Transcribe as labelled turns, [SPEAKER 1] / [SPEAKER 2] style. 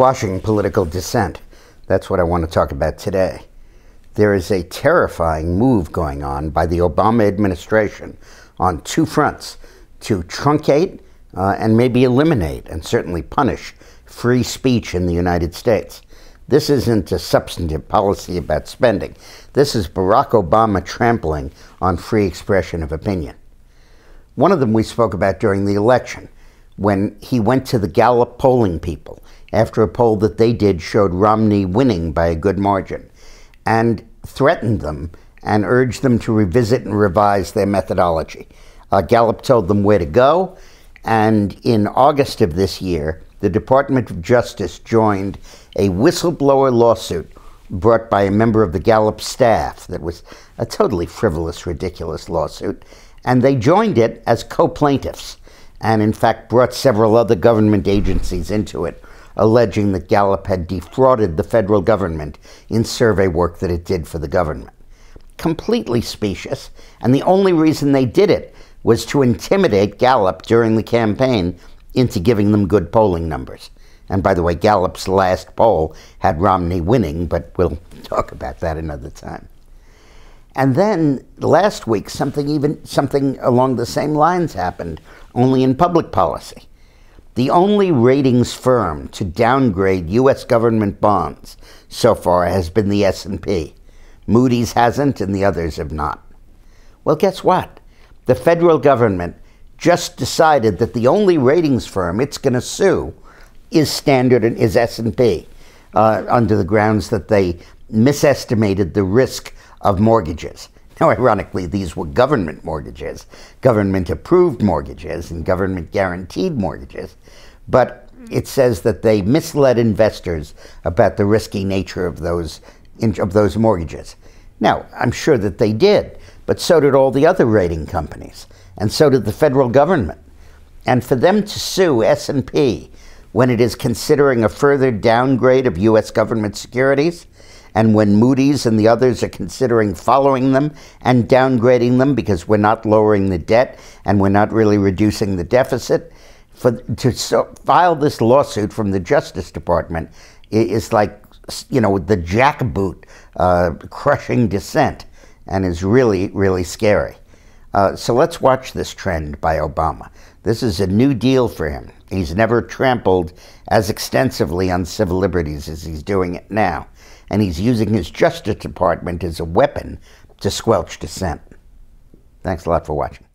[SPEAKER 1] squashing political dissent. That's what I want to talk about today. There is a terrifying move going on by the Obama administration on two fronts to truncate and maybe eliminate and certainly punish free speech in the United States. This isn't a substantive policy about spending. This is Barack Obama trampling on free expression of opinion. One of them we spoke about during the election, when he went to the Gallup polling people after a poll that they did showed Romney winning by a good margin, and threatened them and urged them to revisit and revise their methodology. Gallup told them where to go, and in August of this year, the Department of Justice joined a whistleblower lawsuit brought by a member of the Gallup staff that was a totally frivolous, ridiculous lawsuit, and they joined it as co-plaintiffs, and in fact brought several other government agencies into it, alleging that Gallup had defrauded the federal government in survey work that it did for the government. Completely specious, and the only reason they did it was to intimidate Gallup during the campaign into giving them good polling numbers. And by the way, Gallup's last poll had Romney winning, but we'll talk about that another time. And then last week, something along the same lines happened, only in public policy. The only ratings firm to downgrade U.S. government bonds so far has been the S&P. Moody's hasn't, and the others have not. Well, guess what? The federal government just decided that the only ratings firm it's going to sue is S&P, under the grounds that they misestimated the risk of mortgages. Now, ironically, these were government mortgages, government-approved mortgages, and government-guaranteed mortgages. But it says that they misled investors about the risky nature of those mortgages. Now, I'm sure that they did, but so did all the other rating companies, and so did the federal government. And for them to sue S&P when it is considering a further downgrade of U.S. government securities, and when Moody's and the others are considering following them and downgrading them because we're not lowering the debt and we're not really reducing the deficit, to file this lawsuit from the Justice Department is like, you know, the Jackboot crushing Dissent, and is really, really scary. So let's watch this trend by Obama. This is a new deal for him. He's never trampled as extensively on civil liberties as he's doing it now. And he's using his Justice Department as a weapon to squelch dissent. Thanks a lot for watching.